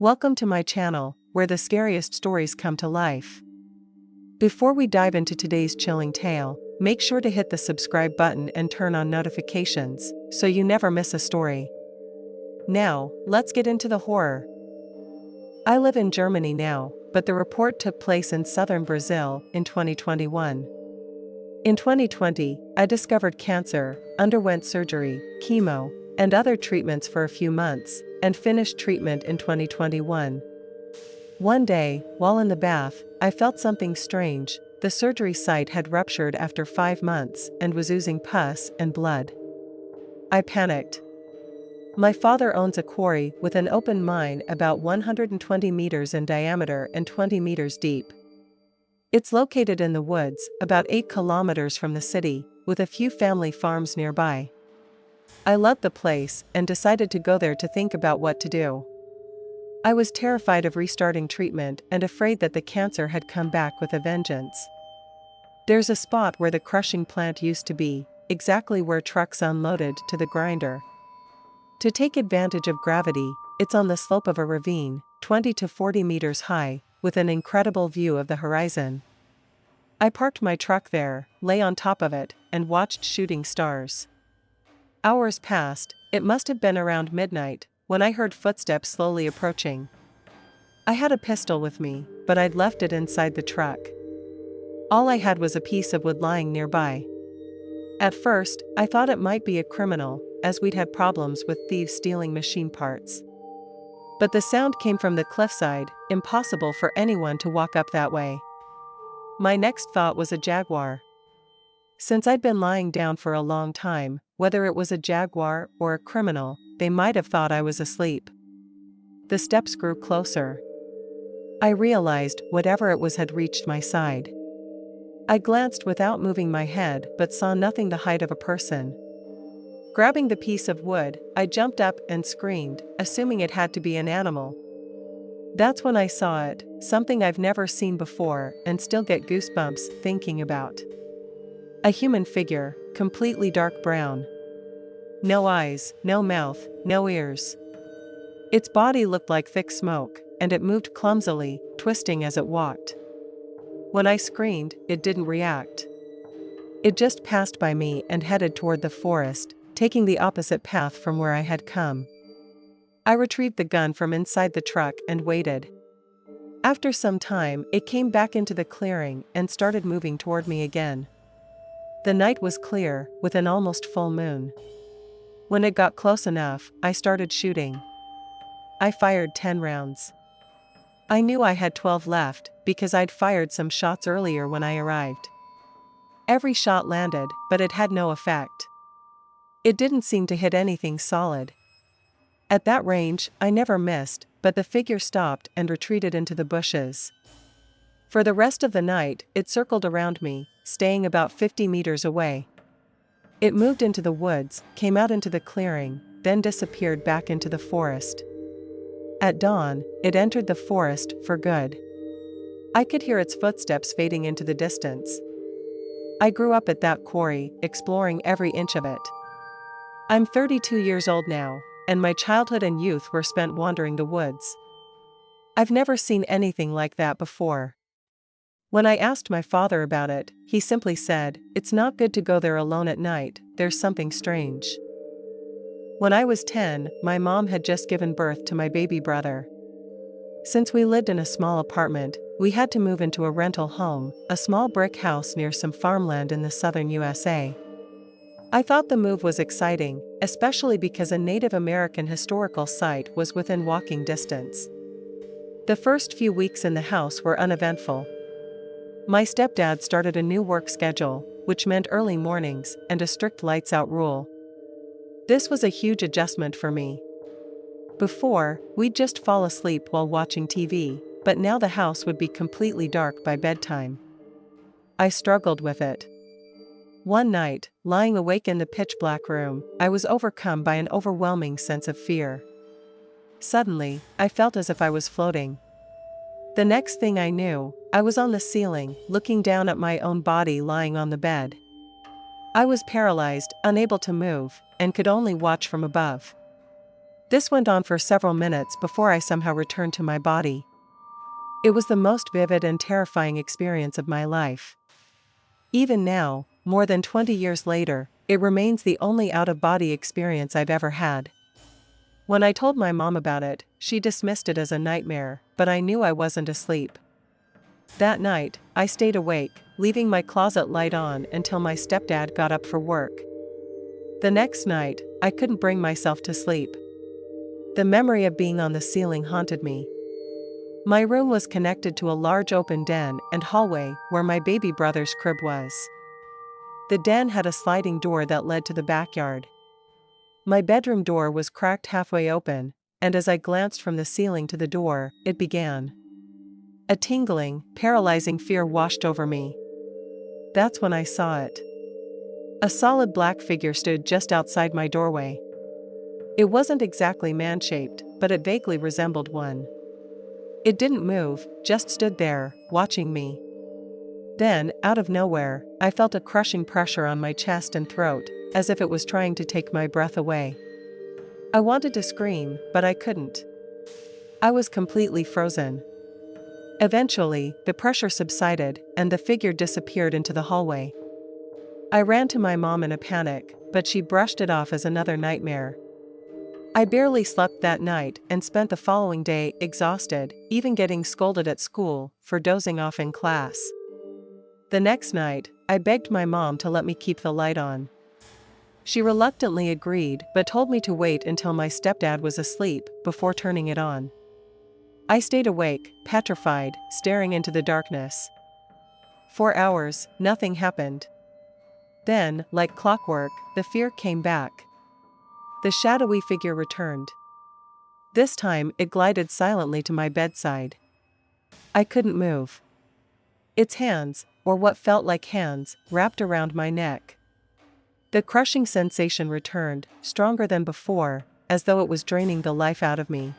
Welcome to my channel, where the scariest stories come to life. Before we dive into today's chilling tale, make sure to hit the subscribe button and turn on notifications, so you never miss a story. Now, let's get into the horror. I live in Germany now, but the report took place in southern Brazil in 2021. In 2020, I discovered cancer, underwent surgery, chemo, and other treatments for a few months, and finished treatment in 2021. One day, while in the bath, I felt something strange. The surgery site had ruptured after 5 months and was oozing pus and blood. I panicked. My father owns a quarry with an open mine about 120 meters in diameter and 20 meters deep. It's located in the woods, about 8 kilometers from the city, with a few family farms nearby. I loved the place and decided to go there to think about what to do. I was terrified of restarting treatment and afraid that the cancer had come back with a vengeance. There's a spot where the crushing plant used to be, exactly where trucks unloaded to the grinder. To take advantage of gravity, it's on the slope of a ravine, 20 to 40 meters high, with an incredible view of the horizon. I parked my truck there, lay on top of it, and watched shooting stars. Hours passed. It must have been around midnight, when I heard footsteps slowly approaching. I had a pistol with me, but I'd left it inside the truck. All I had was a piece of wood lying nearby. At first, I thought it might be a criminal, as we'd had problems with thieves stealing machine parts. But the sound came from the cliffside, impossible for anyone to walk up that way. My next thought was a jaguar. Since I'd been lying down for a long time, whether it was a jaguar or a criminal, they might have thought I was asleep. The steps grew closer. I realized whatever it was had reached my side. I glanced without moving my head but saw nothing the height of a person. Grabbing the piece of wood, I jumped up and screamed, assuming it had to be an animal. That's when I saw it, something I've never seen before and still get goosebumps thinking about. A human figure, completely dark brown. No eyes, no mouth, no ears. Its body looked like thick smoke, and it moved clumsily, twisting as it walked. When I screamed, it didn't react. It just passed by me and headed toward the forest, taking the opposite path from where I had come. I retrieved the gun from inside the truck and waited. After some time, it came back into the clearing and started moving toward me again. The night was clear, with an almost full moon. When it got close enough, I started shooting. I fired 10 rounds. I knew I had 12 left, because I'd fired some shots earlier when I arrived. Every shot landed, but it had no effect. It didn't seem to hit anything solid. At that range, I never missed, but the figure stopped and retreated into the bushes. For the rest of the night, it circled around me, staying about 50 meters away. It moved into the woods, came out into the clearing, then disappeared back into the forest. At dawn, it entered the forest for good. I could hear its footsteps fading into the distance. I grew up at that quarry, exploring every inch of it. I'm 32 years old now, and my childhood and youth were spent wandering the woods. I've never seen anything like that before. When I asked my father about it, he simply said, "It's not good to go there alone at night, there's something strange." When I was 10, my mom had just given birth to my baby brother. Since we lived in a small apartment, we had to move into a rental home, a small brick house near some farmland in the southern USA. I thought the move was exciting, especially because a Native American historical site was within walking distance. The first few weeks in the house were uneventful. My stepdad started a new work schedule, which meant early mornings and a strict lights-out rule. This was a huge adjustment for me. Before, we'd just fall asleep while watching TV, but now the house would be completely dark by bedtime. I struggled with it. One night, lying awake in the pitch-black room, I was overcome by an overwhelming sense of fear. Suddenly, I felt as if I was floating. The next thing I knew, I was on the ceiling, looking down at my own body lying on the bed. I was paralyzed, unable to move, and could only watch from above. This went on for several minutes before I somehow returned to my body. It was the most vivid and terrifying experience of my life. Even now, more than 20 years later, it remains the only out-of-body experience I've ever had. When I told my mom about it, she dismissed it as a nightmare, but I knew I wasn't asleep. That night, I stayed awake, leaving my closet light on until my stepdad got up for work. The next night, I couldn't bring myself to sleep. The memory of being on the ceiling haunted me. My room was connected to a large open den and hallway where my baby brother's crib was. The den had a sliding door that led to the backyard. My bedroom door was cracked halfway open, and as I glanced from the ceiling to the door, it began. A tingling, paralyzing fear washed over me. That's when I saw it. A solid black figure stood just outside my doorway. It wasn't exactly man-shaped, but it vaguely resembled one. It didn't move, just stood there, watching me. Then, out of nowhere, I felt a crushing pressure on my chest and throat, as if it was trying to take my breath away. I wanted to scream, but I couldn't. I was completely frozen. Eventually, the pressure subsided, and the figure disappeared into the hallway. I ran to my mom in a panic, but she brushed it off as another nightmare. I barely slept that night and spent the following day exhausted, even getting scolded at school for dozing off in class. The next night, I begged my mom to let me keep the light on. She reluctantly agreed but told me to wait until my stepdad was asleep before turning it on. I stayed awake, petrified, staring into the darkness. For hours, nothing happened. Then, like clockwork, the fear came back. The shadowy figure returned. This time, it glided silently to my bedside. I couldn't move. Its hands, or what felt like hands, wrapped around my neck. The crushing sensation returned, stronger than before, as though it was draining the life out of me.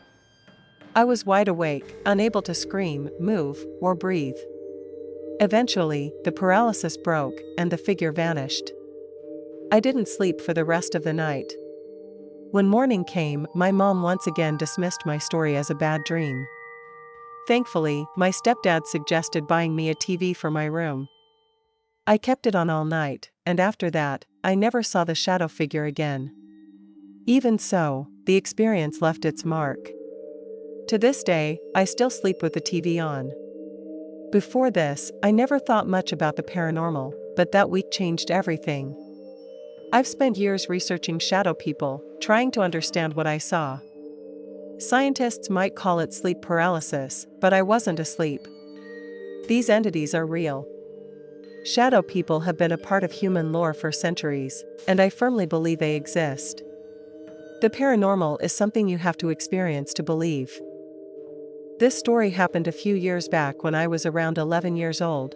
I was wide awake, unable to scream, move, or breathe. Eventually, the paralysis broke, and the figure vanished. I didn't sleep for the rest of the night. When morning came, my mom once again dismissed my story as a bad dream. Thankfully, my stepdad suggested buying me a TV for my room. I kept it on all night, and after that, I never saw the shadow figure again. Even so, the experience left its mark. To this day, I still sleep with the TV on. Before this, I never thought much about the paranormal, but that week changed everything. I've spent years researching shadow people, trying to understand what I saw. Scientists might call it sleep paralysis, but I wasn't asleep. These entities are real. Shadow people have been a part of human lore for centuries, and I firmly believe they exist. The paranormal is something you have to experience to believe. This story happened a few years back when I was around 11 years old.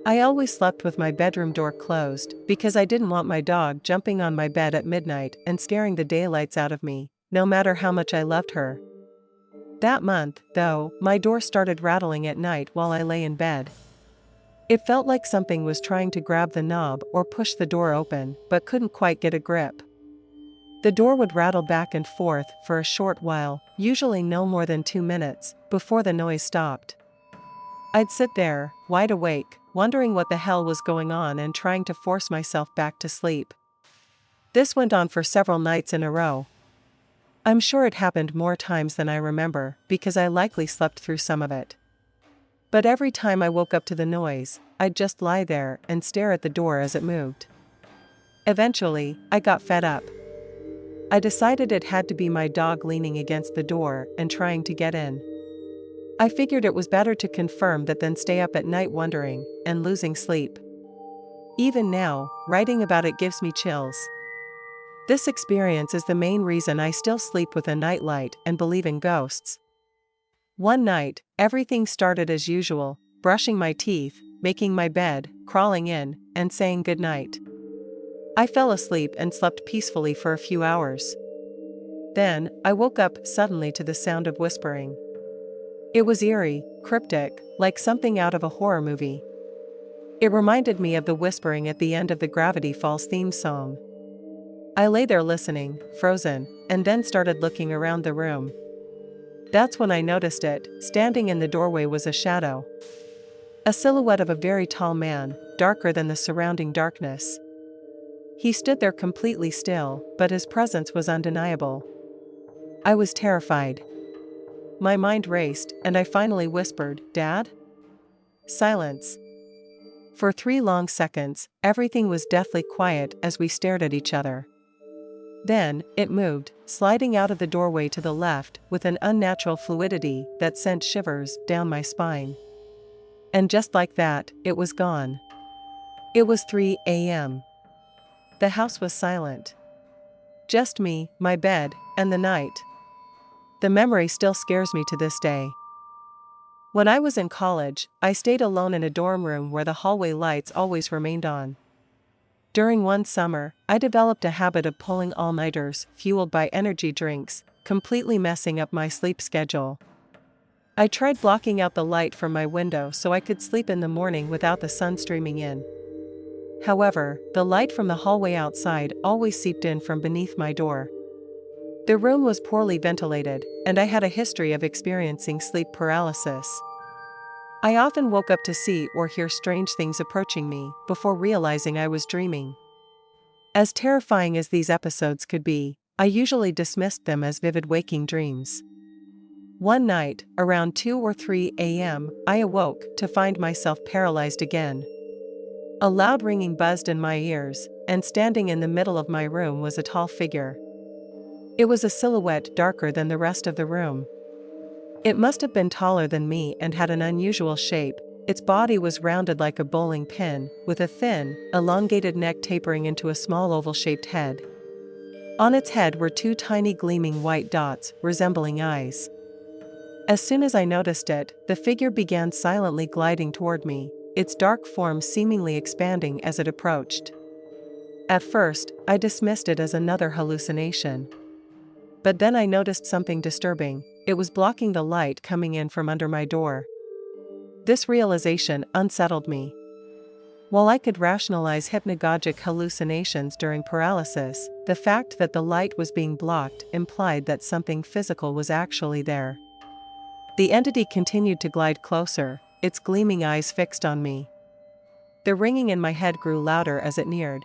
I always slept with my bedroom door closed because I didn't want my dog jumping on my bed at midnight and scaring the daylights out of me, no matter how much I loved her. That month, though, my door started rattling at night while I lay in bed. It felt like something was trying to grab the knob or push the door open, but couldn't quite get a grip. The door would rattle back and forth for a short while, usually no more than 2 minutes, before the noise stopped. I'd sit there, wide awake, wondering what the hell was going on and trying to force myself back to sleep. This went on for several nights in a row. I'm sure it happened more times than I remember, because I likely slept through some of it. But every time I woke up to the noise, I'd just lie there and stare at the door as it moved. Eventually, I got fed up. I decided it had to be my dog leaning against the door and trying to get in. I figured it was better to confirm that than stay up at night wondering and losing sleep. Even now, writing about it gives me chills. This experience is the main reason I still sleep with a nightlight and believe in ghosts. One night, everything started as usual, brushing my teeth, making my bed, crawling in, and saying goodnight. I fell asleep and slept peacefully for a few hours. Then, I woke up suddenly to the sound of whispering. It was eerie, cryptic, like something out of a horror movie. It reminded me of the whispering at the end of the Gravity Falls theme song. I lay there listening, frozen, and then started looking around the room. That's when I noticed it. Standing in the doorway was a shadow. A silhouette of a very tall man, darker than the surrounding darkness. He stood there completely still, but his presence was undeniable. I was terrified. My mind raced, and I finally whispered, "Dad?" Silence. For 3 long seconds, everything was deathly quiet as we stared at each other. Then, it moved, sliding out of the doorway to the left with an unnatural fluidity that sent shivers down my spine. And just like that, it was gone. It was 3 a.m. The house was silent. Just me, my bed, and the night. The memory still scares me to this day. When I was in college, I stayed alone in a dorm room where the hallway lights always remained on. During one summer, I developed a habit of pulling all-nighters, fueled by energy drinks, completely messing up my sleep schedule. I tried blocking out the light from my window so I could sleep in the morning without the sun streaming in. However, the light from the hallway outside always seeped in from beneath my door. The room was poorly ventilated, and I had a history of experiencing sleep paralysis. I often woke up to see or hear strange things approaching me before realizing I was dreaming. As terrifying as these episodes could be, I usually dismissed them as vivid waking dreams. One night, around 2 or 3 a.m., I awoke to find myself paralyzed again. A loud ringing buzzed in my ears, and standing in the middle of my room was a tall figure. It was a silhouette darker than the rest of the room. It must have been taller than me and had an unusual shape. Its body was rounded like a bowling pin, with a thin, elongated neck tapering into a small oval-shaped head. On its head were 2 tiny gleaming white dots, resembling eyes. As soon as I noticed it, the figure began silently gliding toward me, its dark form seemingly expanding as it approached. At first, I dismissed it as another hallucination. But then I noticed something disturbing. It was blocking the light coming in from under my door. This realization unsettled me. While I could rationalize hypnagogic hallucinations during paralysis, the fact that the light was being blocked implied that something physical was actually there. The entity continued to glide closer, its gleaming eyes fixed on me. The ringing in my head grew louder as it neared.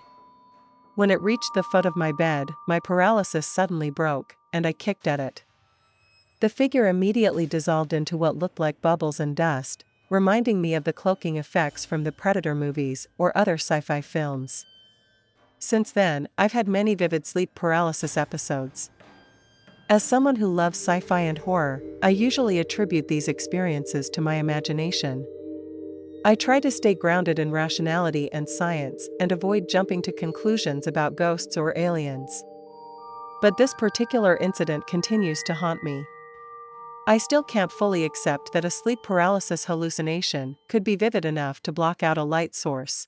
When it reached the foot of my bed, my paralysis suddenly broke, and I kicked at it. The figure immediately dissolved into what looked like bubbles and dust, reminding me of the cloaking effects from the Predator movies or other sci-fi films. Since then, I've had many vivid sleep paralysis episodes. As someone who loves sci-fi and horror, I usually attribute these experiences to my imagination. I try to stay grounded in rationality and science and avoid jumping to conclusions about ghosts or aliens. But this particular incident continues to haunt me. I still can't fully accept that a sleep paralysis hallucination could be vivid enough to block out a light source.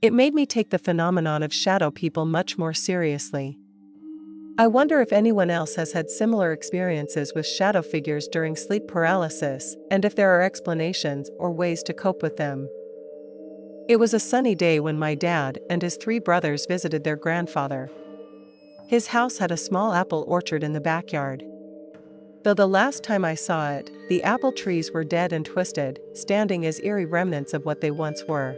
It made me take the phenomenon of shadow people much more seriously. I wonder if anyone else has had similar experiences with shadow figures during sleep paralysis, and if there are explanations or ways to cope with them. It was a sunny day when my dad and his 3 brothers visited their grandfather. His house had a small apple orchard in the backyard. Though the last time I saw it, the apple trees were dead and twisted, standing as eerie remnants of what they once were.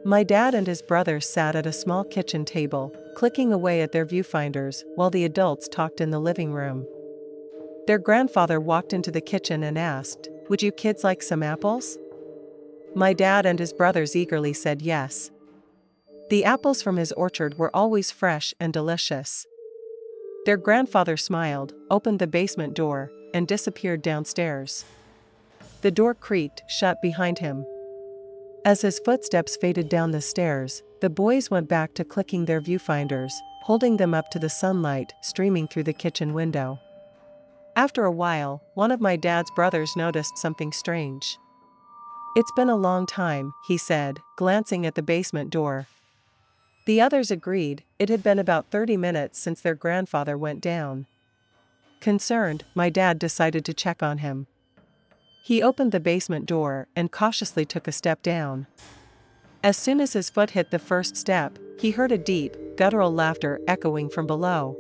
My dad and his brothers sat at a small kitchen table, clicking away at their viewfinders while the adults talked in the living room. Their grandfather walked into the kitchen and asked, "Would you kids like some apples?" My dad and his brothers eagerly said yes. The apples from his orchard were always fresh and delicious. Their grandfather smiled, opened the basement door, and disappeared downstairs. The door creaked shut behind him. As his footsteps faded down the stairs, the boys went back to clicking their viewfinders, holding them up to the sunlight streaming through the kitchen window. After a while, one of my dad's brothers noticed something strange. "It's been a long time," he said, glancing at the basement door. The others agreed. It had been about 30 minutes since their grandfather went down. Concerned, my dad decided to check on him. He opened the basement door and cautiously took a step down. As soon as his foot hit the first step, he heard a deep, guttural laughter echoing from below.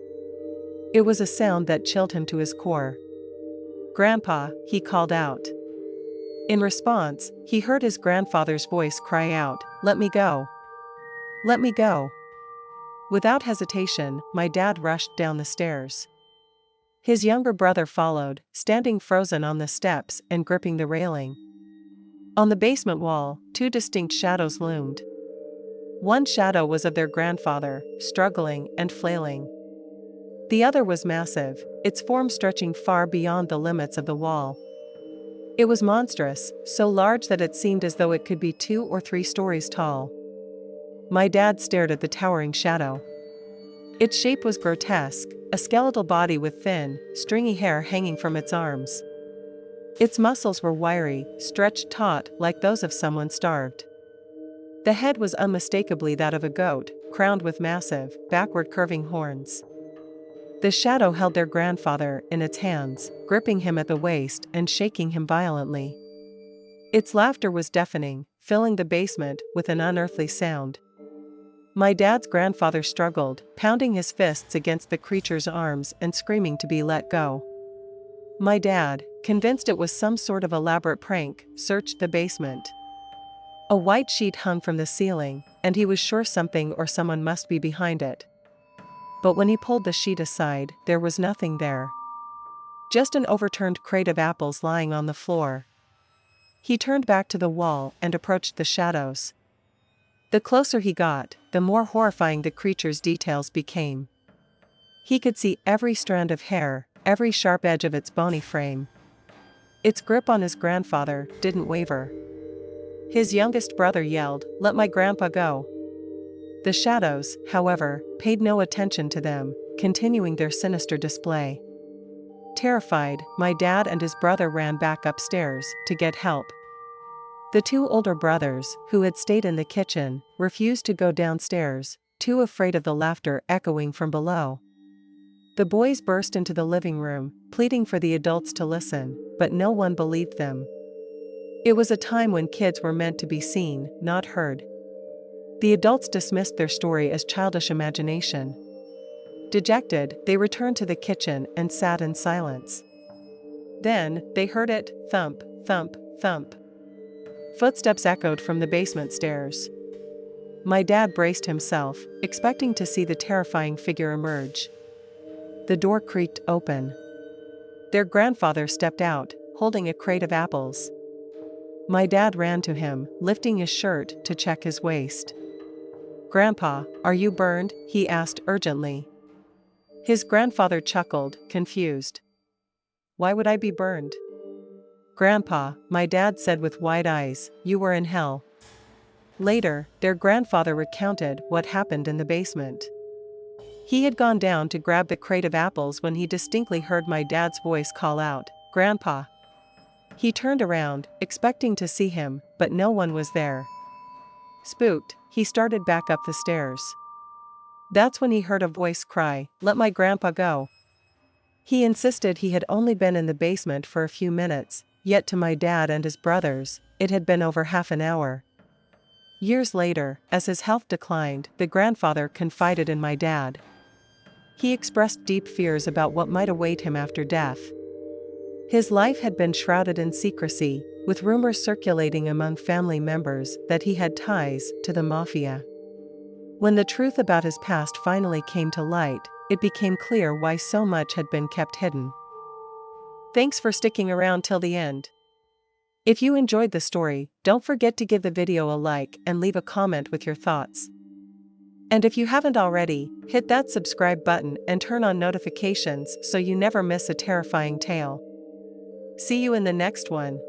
It was a sound that chilled him to his core. "Grandpa," he called out. In response, he heard his grandfather's voice cry out, "Let me go! Let me go!" Without hesitation, my dad rushed down the stairs. His younger brother followed, standing frozen on the steps and gripping the railing. On the basement wall, two distinct shadows loomed. One shadow was of their grandfather, struggling and flailing. The other was massive, its form stretching far beyond the limits of the wall. It was monstrous, so large that it seemed as though it could be 2 or 3 stories tall. My dad stared at the towering shadow. Its shape was grotesque, a skeletal body with thin, stringy hair hanging from its arms. Its muscles were wiry, stretched taut like those of someone starved. The head was unmistakably that of a goat, crowned with massive, backward-curving horns. The shadow held their grandfather in its hands, gripping him at the waist and shaking him violently. Its laughter was deafening, filling the basement with an unearthly sound. My dad's grandfather struggled, pounding his fists against the creature's arms and screaming to be let go. My dad, convinced it was some sort of elaborate prank, searched the basement. A white sheet hung from the ceiling, and he was sure something or someone must be behind it. But when he pulled the sheet aside, there was nothing there. Just an overturned crate of apples lying on the floor. He turned back to the wall and approached the shadows. The closer he got, the more horrifying the creature's details became. He could see every strand of hair, every sharp edge of its bony frame. Its grip on his grandfather didn't waver. His youngest brother yelled, "Let my grandpa go!" The shadows, however, paid no attention to them, continuing their sinister display. Terrified, my dad and his brother ran back upstairs to get help. The 2 older brothers, who had stayed in the kitchen, refused to go downstairs, too afraid of the laughter echoing from below. The boys burst into the living room, pleading for the adults to listen, but no one believed them. It was a time when kids were meant to be seen, not heard. The adults dismissed their story as childish imagination. Dejected, they returned to the kitchen and sat in silence. Then, they heard it, thump, thump, thump. Footsteps echoed from the basement stairs. My dad braced himself, expecting to see the terrifying figure emerge. The door creaked open. Their grandfather stepped out, holding a crate of apples. My dad ran to him, lifting his shirt to check his waist. "Grandpa, are you burned?" he asked urgently. His grandfather chuckled, confused. "Why would I be burned?" "Grandpa," my dad said with wide eyes, "you were in hell." Later, their grandfather recounted what happened in the basement. He had gone down to grab the crate of apples when he distinctly heard my dad's voice call out, "Grandpa." He turned around, expecting to see him, but no one was there. Spooked, he started back up the stairs. That's when he heard a voice cry, "Let my grandpa go." He insisted he had only been in the basement for a few minutes, yet to my dad and his brothers, it had been over half an hour. Years later, as his health declined, the grandfather confided in my dad. He expressed deep fears about what might await him after death. His life had been shrouded in secrecy, with rumors circulating among family members that he had ties to the mafia. When the truth about his past finally came to light, it became clear why so much had been kept hidden. Thanks for sticking around till the end. If you enjoyed the story, don't forget to give the video a like and leave a comment with your thoughts. And if you haven't already, hit that subscribe button and turn on notifications so you never miss a terrifying tale. See you in the next one.